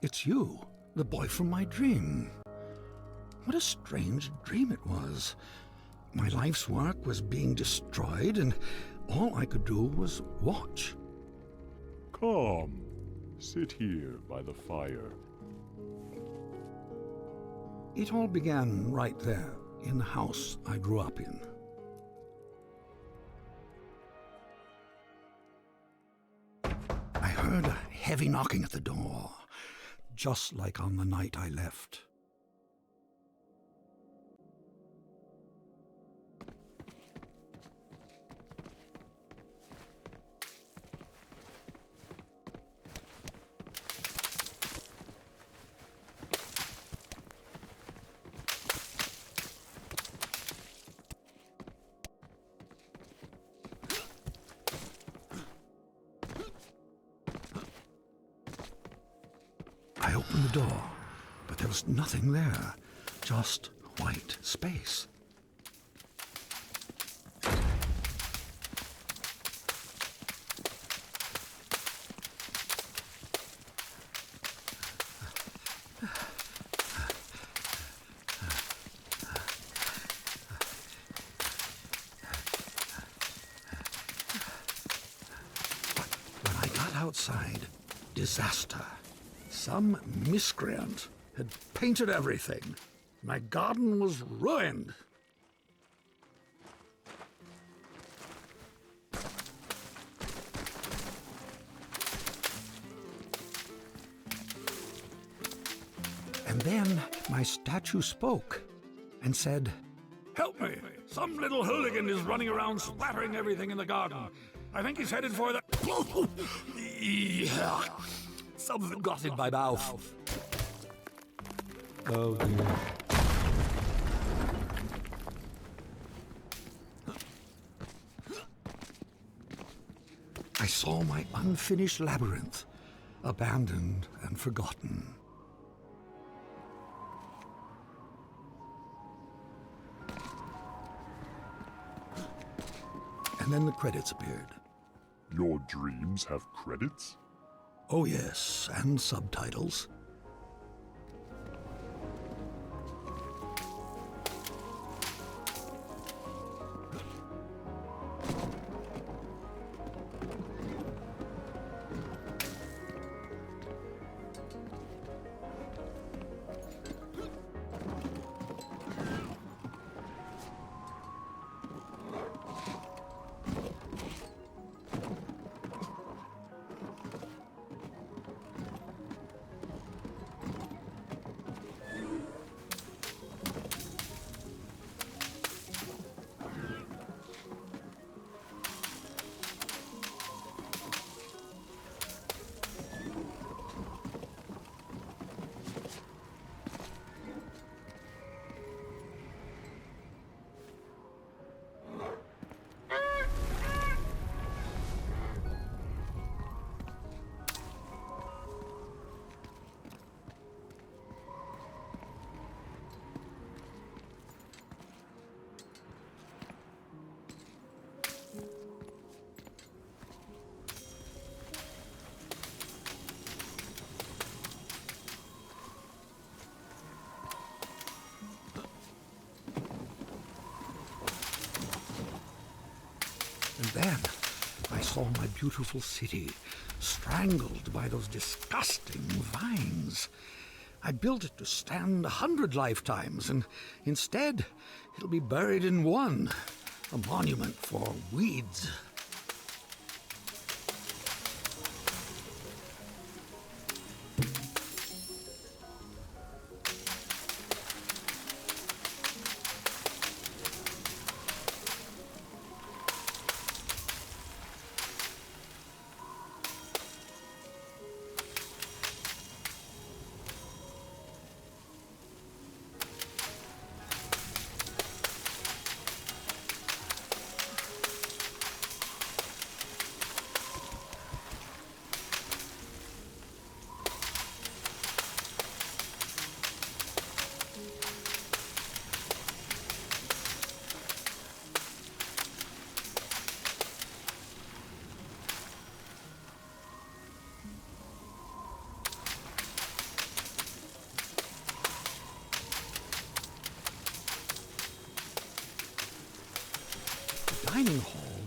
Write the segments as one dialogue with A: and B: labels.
A: It's you, the boy from my dream. What a strange dream it was. My life's work was being destroyed, and all I could do was watch.
B: Come, sit here by the fire.
A: It all began right there, in the house I grew up in. I heard a heavy knocking at the door, just like on the night I left. I opened the door, but there was nothing there, just white space. When I got outside, disaster. Some miscreant had painted everything. My garden was ruined. And then my statue spoke and said, "Help me! Some little hooligan is running around splattering everything in the garden. I think he's headed for the..." Something got in my mouth. Oh dear. I saw my unfinished labyrinth, abandoned and forgotten. And then the credits appeared.
B: Your dreams have credits?
A: Oh yes, and subtitles. And then I saw my beautiful city strangled by those disgusting vines. I built it to stand 100 lifetimes, and instead it'll be buried in one, a monument for weeds.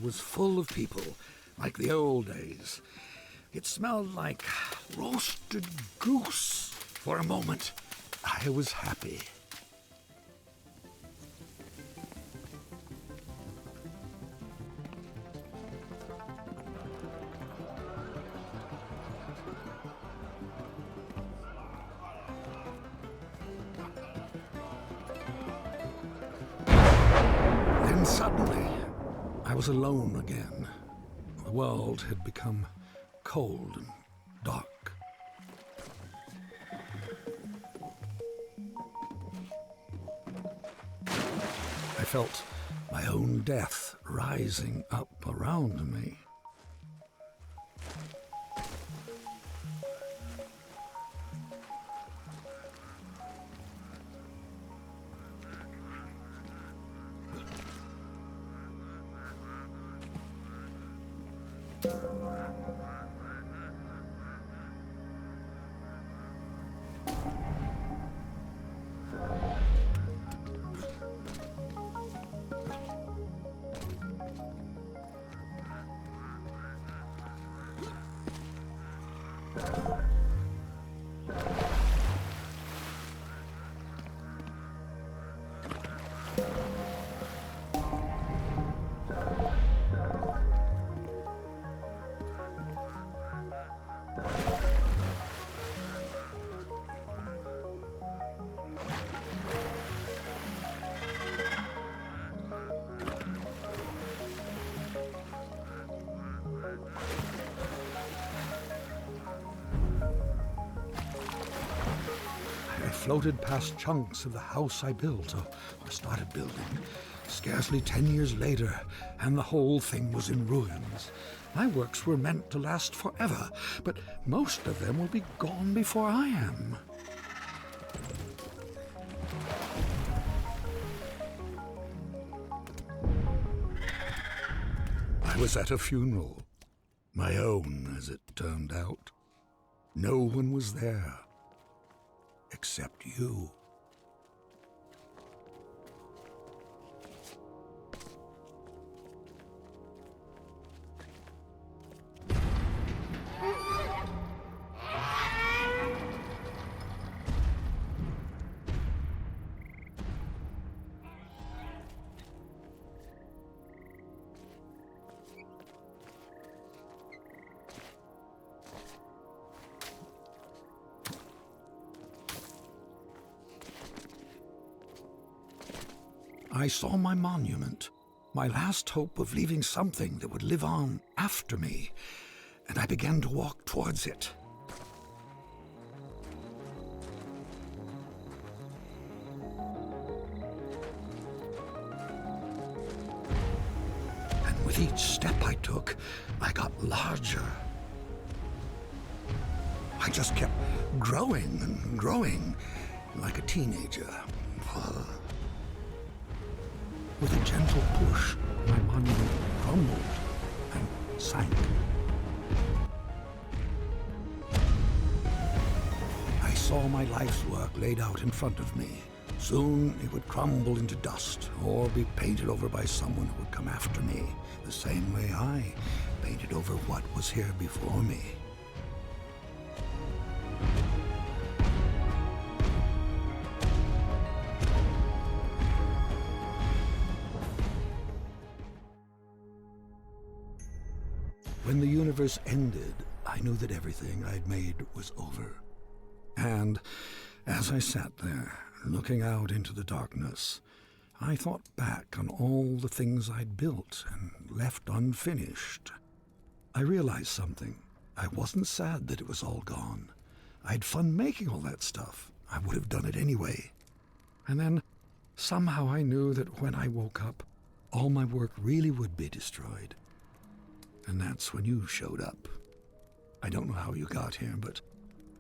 A: was full of people, like the old days. It smelled like roasted goose. For a moment, I was happy. Then suddenly, I was alone again. The world had become cold and dark. I felt my own death rising up around me. I floated past chunks of the house I built, or started building. Scarcely 10 years later, and the whole thing was in ruins. My works were meant to last forever, but most of them will be gone before I am. I was at a funeral. My own, as it turned out. No one was there. Except you. I saw my monument, my last hope of leaving something that would live on after me, and I began to walk towards it. And with each step I took, I got larger. I just kept growing and growing, like a teenager. With a gentle push, my monument crumbled and sank. I saw my life's work laid out in front of me. Soon it would crumble into dust or be painted over by someone who would come after me, the same way I painted over what was here before me. When the universe ended, I knew that everything I'd made was over. And as I sat there, looking out into the darkness, I thought back on all the things I'd built and left unfinished. I realized something. I wasn't sad that it was all gone. I had fun making all that stuff. I would have done it anyway. And then, somehow I knew that when I woke up, all my work really would be destroyed. And that's when you showed up. I don't know how you got here, but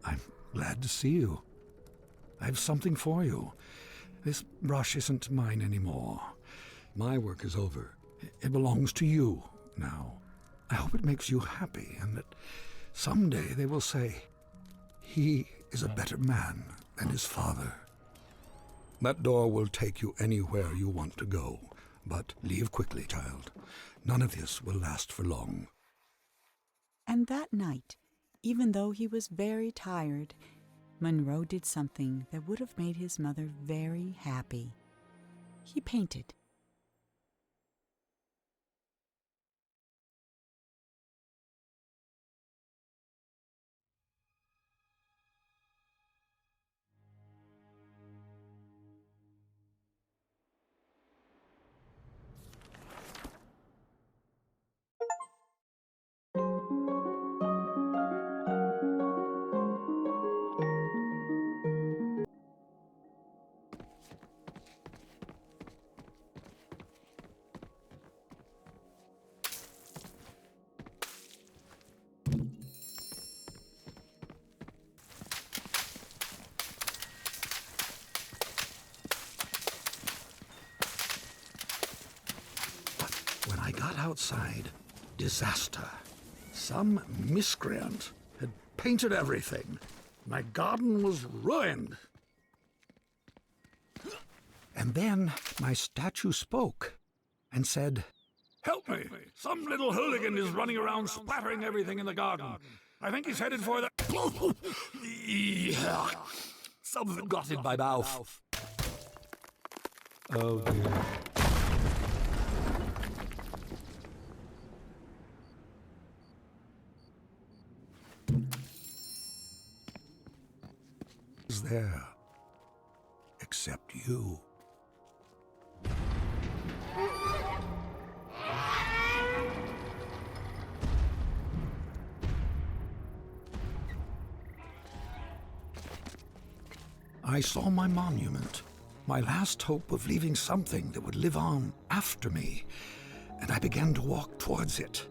A: I'm glad to see you. I have something for you. This brush isn't mine anymore. My work is over. It belongs to you now. I hope it makes you happy, and that someday they will say, he is a better man than his father. That door will take you anywhere you want to go. But leave quickly, child. None of this will last for long.
C: And that night, even though he was very tired, Monroe did something that would have made his mother very happy. He painted.
A: When I got outside, disaster. Some miscreant had painted everything. My garden was ruined. And then my statue spoke and said, "Help me! Some little hooligan is running around splattering everything in the garden. I think he's headed for the..." Some of it got in my mouth. Oh dear. Is there, except you. I saw my monument, my last hope of leaving something that would live on after me, and I began to walk towards it.